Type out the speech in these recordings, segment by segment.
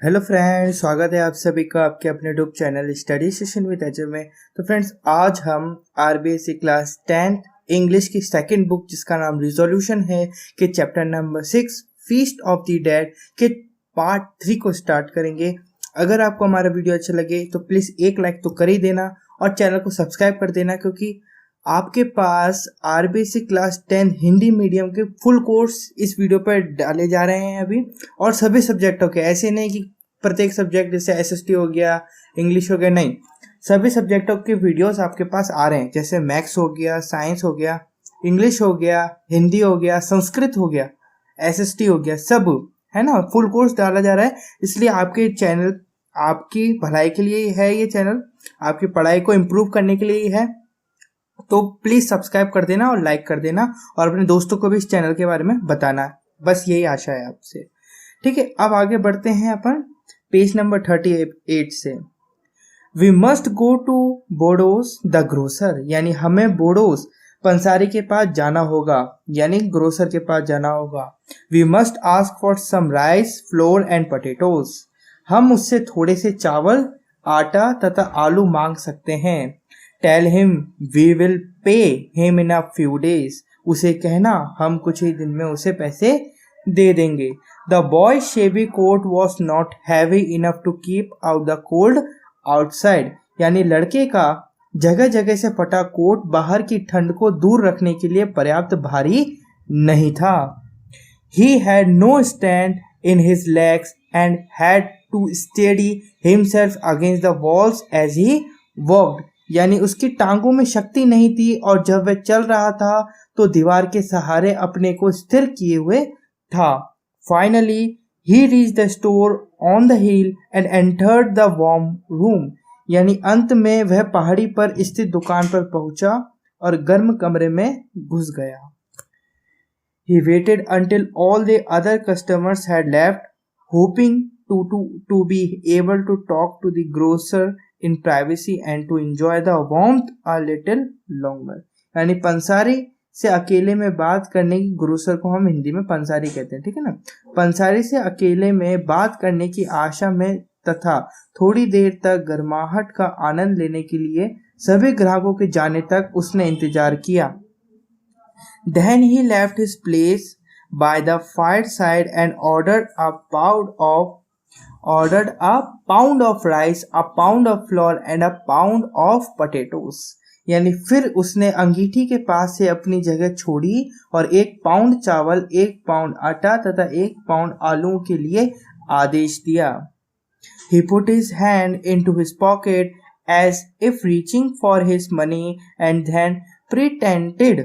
Hello friends, स्वागत है आप सभी का आपके अपने YouTube channel study session with Ajay में। तो फ्रेंड्स, आज हम आरबीएससी क्लास 10 इंग्लिश की सेकंड बुक जिसका नाम रिजोल्यूशन है के chapter number 6 feast of the dead के पार्ट 3 को स्टार्ट करेंगे। अगर आपको हमारा वीडियो अच्छा लगे तो प्लीज़ एक लाइक तो कर ही देना और चैनल को सब्सक्राइब कर देना, क्योंकि आपके पास आरबीएससी क्लास 10 हिंदी मीडियम के फुल कोर्स इस वीडियो पर डाले जा रहे हैं अभी, और सभी सब्जेक्टों के। ऐसे नहीं कि प्रत्येक सब्जेक्ट जैसे एसएसटी हो गया, इंग्लिश हो गया, नहीं, सभी सब्जेक्टों के वीडियोस आपके पास आ रहे हैं। जैसे मैथ्स हो गया, साइंस हो गया, इंग्लिश हो गया, हिंदी हो गया, संस्कृत हो गया, एसएसटी हो गया, सब है ना, फुल कोर्स डाला जा रहा है। इसलिए आपके चैनल आपकी भलाई के लिए है, ये चैनल आपकी पढ़ाई को इम्प्रूव करने के लिए ही है। तो प्लीज़ सब्सक्राइब कर देना और लाइक कर देना और अपने दोस्तों को भी इस चैनल के बारे में बताना। बस यही आशा है आपसे। ठीक है, अब आगे बढ़ते हैं अपन पेज नंबर 38 से। We must go to Bodo's the grocer, यानी हमें बोडोस पंसारी के पास जाना होगा, यानी ग्रोसर के पास जाना होगा। We must ask for some rice, flour and potatoes, हम उससे थोड़े से चावल, आटा तथा आलू मांग सकते हैं। Tell him we will pay him in a few days, उसे कहना हम कुछ ही दिन में उसे पैसे दे देंगे। The boy's shabby coat was not heavy enough to keep out the cold outside, यानी लड़के का जगह जगह से फटा कोट बाहर की ठंड को दूर रखने के लिए पर्याप्त भारी नहीं था। He had no stand in his legs and had to steady himself against the walls as he walked, यानी उसकी टांगों में शक्ति नहीं थी और जब वह चल रहा था तो दीवार के सहारे अपने को स्थिर किए हुए था। Finally, he reached the store on the hill and entered the warm room, यानी अंत में वह पहाड़ी पर स्थित दुकान पर पहुंचा और गर्म कमरे में घुस गया। He waited until all the other customers had left, hoping to be able to talk to the grocer in privacy and to enjoy the warmth a little longer, यानी पंसारी से अकेले में बात करने की, ग्रोसर को हम हिंदी में पंसारी कहते हैं, ठीक है ना। पंसारी से अकेले में बात करने की आशा में तथा थोड़ी देर तक गर्माहट का आनंद लेने के लिए सभी ग्राहकों के जाने तक उसने इंतजार किया। Then he left his place by the fireside and ordered a pound of rice, a pound of flour and a pound of potatoes, यानी फिर उसने अंगीठी के पास से अपनी जगह छोड़ी और 1 पाउंड चावल, 1 पाउंड आटा तथा 1 पाउंड आलूओं के लिए आदेश दिया। He put his hand into his pocket as if reaching for his money and then pretended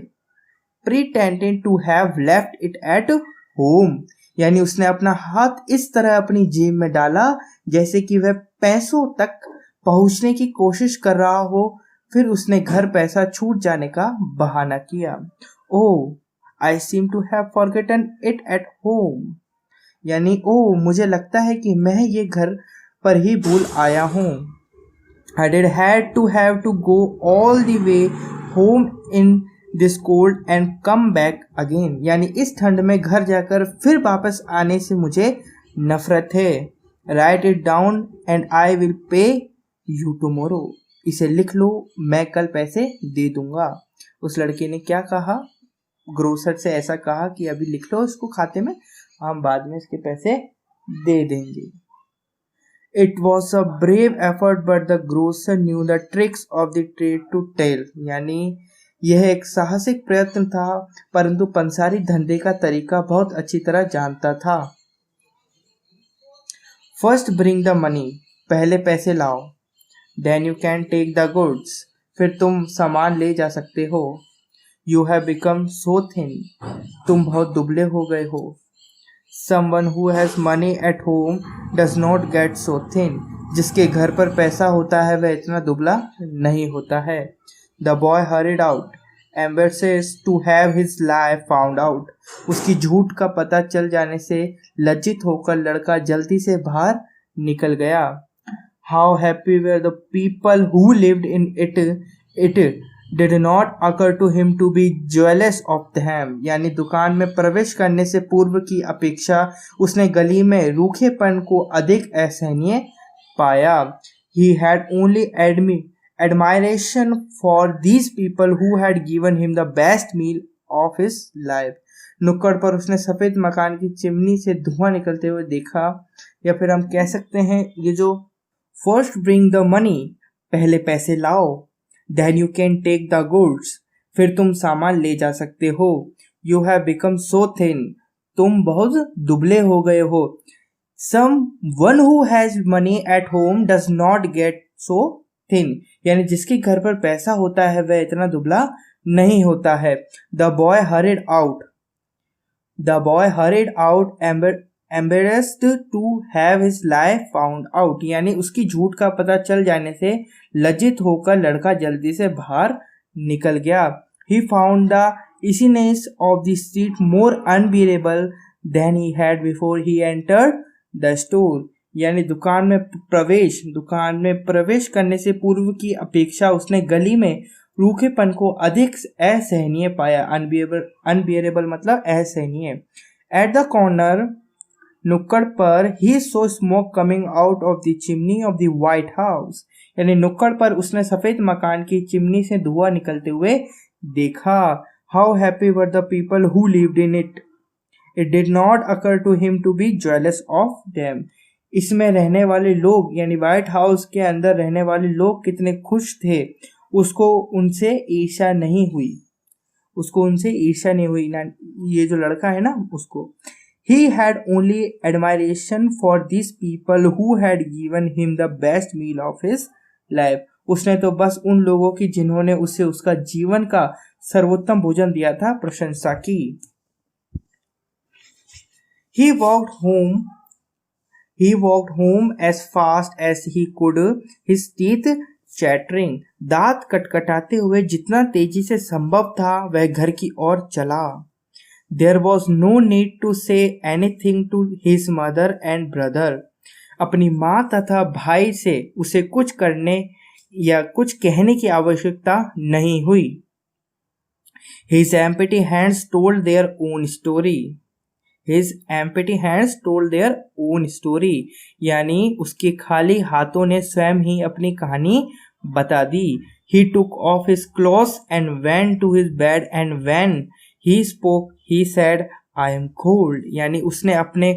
to have left it at home, यानी उसने अपना हाथ इस तरह अपनी जेब में डाला जैसे कि वह पैसों तक पहुंचने की कोशिश कर रहा हो, फिर उसने घर पैसा छूट जाने का बहाना किया। Oh I seem to have forgotten it at home, यानी ओह मुझे लगता है कि मैं ये घर पर ही भूल आया हूँ। I did had to have to go all the way home in this cold and come back again, यानी इस ठंड में घर जाकर फिर वापस आने से मुझे नफरत है। Write it down and I will pay you tomorrow, इसे लिख लो, मैं कल पैसे दे दूंगा। उस लड़के ने क्या कहा, ग्रोसर से ऐसा कहा कि अभी लिख लो इसको खाते में, हम बाद में इसके पैसे दे देंगे। It was a brave effort but the grocer knew the tricks of the trade to tell, यानी यह एक साहसिक प्रयत्न था परंतु पंसारी धंधे का तरीका बहुत अच्छी तरह जानता था। First bring the money, पहले पैसे लाओ। Then you can take the goods, फिर तुम सामान ले जा सकते हो। You have become so thin, तुम बहुत दुबले हो गए हो। Someone who has money at home does not get so thin, जिसके घर पर पैसा होता है वह इतना दुबला नहीं होता है। The boy hurried out, embarrassed to have his lie found out, उसकी झूठ का पता चल जाने से लज्जित होकर लड़का जल्दी से बाहर निकल गया। How happy were the people who lived in it did not occur to him to be jealous of them, यानी दुकान में प्रवेश करने से पूर्व की अपेक्षा उसने गली में रूखेपन को अधिक असहनीय पाया. He had only admiration for these people who had given him the best meal of his life. नुक्कड़ पर उसने सफेद मकान की चिमनी से धुआं निकलते हुए देखा. या फिर हम कह सकते हैं ये जो फर्स्ट ब्रिंग द मनी, पहले पैसे लाओ, then you can take the goods, फिर तुम सामान ले जा सकते हो. You have become so thin, तुम बहुत दुबले हो गए हो. Someone who has money at home does not get so thin, यानी जिसके घर पर पैसा होता है वह इतना दुबला नहीं होता है. The boy horrid out embarrassed to have his lie found out, यानी उसकी झूठ का पता चल जाने से लज्जित होकर लड़का जल्दी से बाहर निकल गया. He found the easiness of the street more unbearable than he had before he entered the store, यानी दुकान में प्रवेश करने से पूर्व की अपेक्षा उसने गली में रूखेपन को अधिक असहनीय पाया. अनबियरेबल मतलब असहनीय. At the corner, नुक्कड़ पर he saw smoke coming out of the chimney of the White House, यानी नुक्कड़ पर उसने सफेद मकान की चिमनी से धुआं निकलते हुए देखा. How happy were the people who lived in it. It did not occur to him to be jealous of them. इसमें रहने वाले लोग यानी व्हाइट हाउस के अंदर रहने वाले लोग कितने खुश थे, उसको उनसे ईर्ष्या नहीं हुई ना, ये जो लड़का है ना उसको. He had only admiration for these people who had given him the best meal of his life. उसने तो बस उन लोगों की जिन्होंने उसे उसका जीवन का सर्वोत्तम भोजन दिया था प्रशंसा की. He walked home as fast as he could, his teeth chattering. दांत कटकटाते हुए जितना तेजी से संभव था वह घर की ओर चला. There was no need to say anything to his mother and brother. अपनी माँ तथा भाई से उसे कुछ करने या कुछ कहने की आवश्यकता नहीं हुई. His empty hands told their own story. यानी उसके खाली हाथों ने स्वयं ही अपनी कहानी बता दी. He took off his clothes and went to his bed, and when he spoke, he said, I am cold. यानी उसने अपने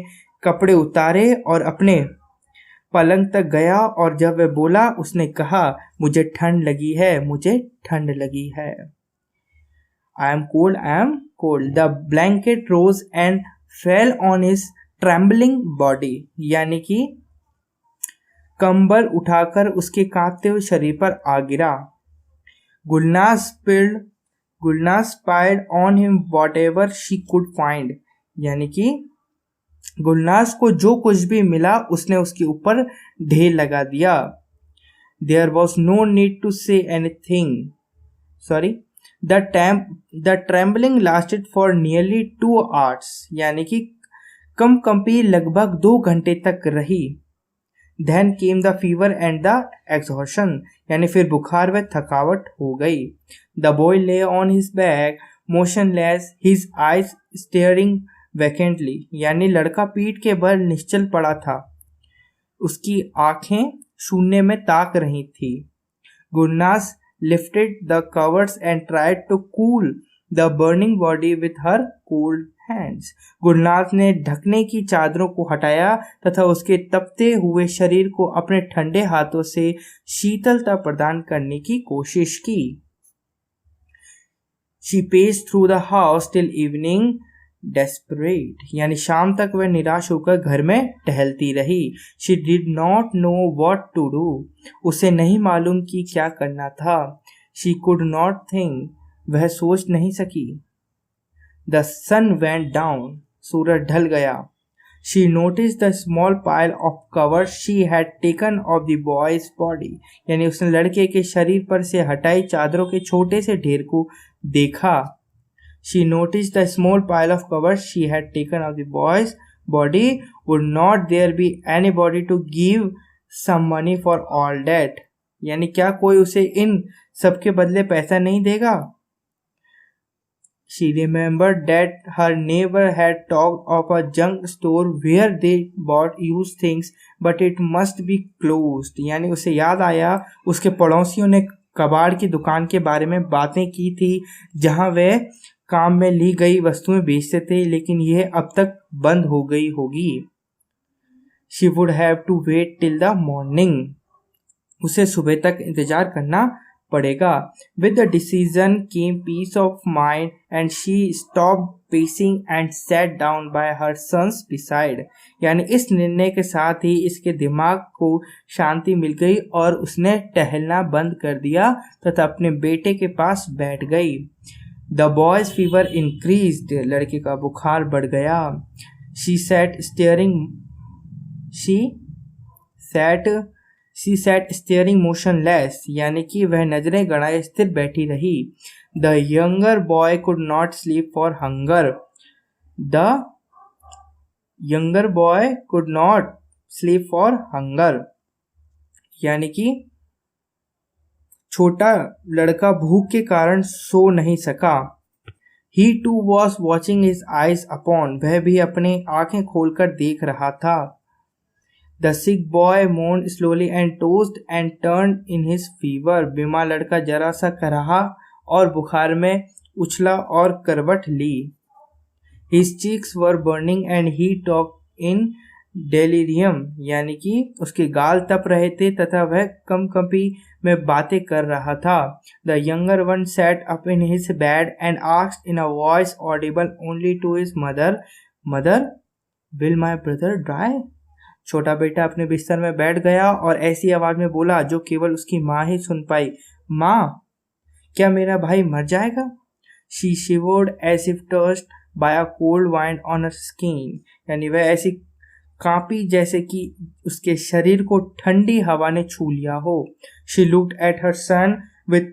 कपड़े उतारे और अपने पलंग तक गया और जब वह बोला उसने कहा मुझे ठंड लगी है. I am cold. The blanket rose and fell on his trembling body. यानी कि कंबल उठाकर उसके कांपते हुए शरीर पर आ गिरा. Gulnaz piled on him whatever she could find. यानी कि गुलनाज को जो कुछ भी मिला उसने उसके ऊपर ढेर लगा दिया. There was no need to say anything. The trembling lasted for nearly 2 hours. यानी कि कंपी लगभग 2 घंटे तक रही. Then came the fever and the exhaustion. यानी फिर बुखार व थकावट हो गई. The boy lay on his back, motionless, his eyes staring vacantly. यानी लड़का पीठ के बल निश्चल पड़ा था, उसकी आंखें शून्य में ताक रही थी. Gulnaz lifted the covers and tried to cool the burning body with her cold hands. Gulnaz ने ढकने की चादरों को हटाया तथा उसके तपते हुए शरीर को अपने ठंडे हाथों से शीतलता प्रदान करने की कोशिश की. She paced through the house till evening, desperate. यानी शाम तक वह निराश होकर घर में टहलती रही. She did not know what to do. उसे नहीं मालूम कि क्या करना था. She could not think. वह सोच नहीं सकी. The sun went down. सूरज ढल गया. She noticed the small pile of covers she had taken of the boy's body. यानी उसने लड़के के शरीर पर से हटाई चादरों के छोटे से ढेर को देखा. She noticed the small pile of covers she had taken of the boy's body. Would not there be anybody to give some money for all that? यानी क्या कोई उसे इन सबके बदले पैसा नहीं देगा? She remembered that her neighbor had talked of a junk store where they bought used things, but it must be closed. यानी उसे याद आया उसके पड़ोसियों ने कबाड़ की दुकान के बारे में बातें की थी जहां वे काम में ली गई वस्तुएं बेचते थे, लेकिन यह अब तक बंद हो गई होगी. She would have to wait till the morning. उसे सुबह तक इंतजार करना पड़ेगा. With the decision came peace of mind and she stopped pacing and sat down by her son's beside. यानी इस निर्णय के साथ ही इसके दिमाग को शांति मिल गई और उसने टहलना बंद कर दिया तथा अपने बेटे के पास बैठ गई. The boy's fever increased. लड़के का बुखार बढ़ गया. She sat staring motionless. यानी कि वह नजरें गड़ाए स्थिर बैठी रही. The younger boy could not sleep for hunger. The younger boy could not sleep for hunger. यानी कि छोटा लड़का भूख के कारण सो नहीं सका. He too was watching his eyes upon. वह भी अपनी आंखें खोलकर देख रहा था. The sick boy moaned slowly and tossed and turned in his fever. बीमार लड़का जरा सा कराहा और बुखार में उछला और करवट ली. His cheeks were burning and he talked in delirium. यानी कि उसके गाल तप रहे थे तथा वह कंपी में बातें कर रहा था. The younger one sat up in his bed and asked in a voice audible only to his mother, "Mother, will my brother die?" छोटा बेटा अपने बिस्तर में बैठ गया और ऐसी आवाज में बोला जो केवल उसकी माँ ही सुन पाई, "माँ, क्या मेरा भाई मर जाएगा?" She shivered as if touched by a cold wind on her skin. यानी वह ऐसी कांपी जैसे कि उसके शरीर को ठंडी हवा ने छू लिया हो. She looked at her son with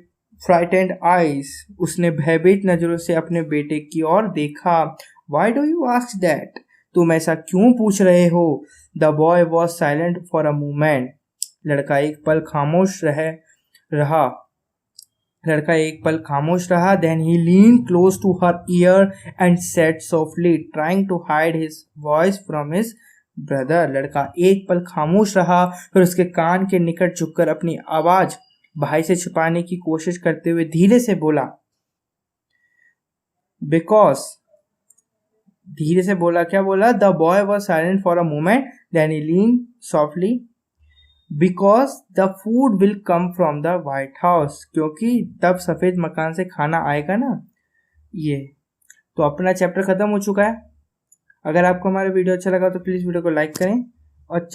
frightened eyes. उसने भयभीत नजरों से अपने बेटे की ओर देखा. Why do you ask that? तुम ऐसा क्यों पूछ रहे हो? The boy was silent for a moment. लड़का एक पल खामोश रहा. Then he leaned close to her ear and said softly, trying to hide his voice from his brother. लड़का एक पल खामोश रहा, फिर उसके कान के निकट झुककर अपनी आवाज भाई से छुपाने की कोशिश करते हुए धीरे से बोला. क्या बोला? The boy was silent for a moment. Then he leaned softly. Because the food will come from the White House. क्योंकि तब सफेद मकान से खाना आएगा ना. ये तो अपना चैप्टर खत्म हो चुका है. अगर आपको हमारा वीडियो अच्छा लगा तो प्लीज़ वीडियो को लाइक करें और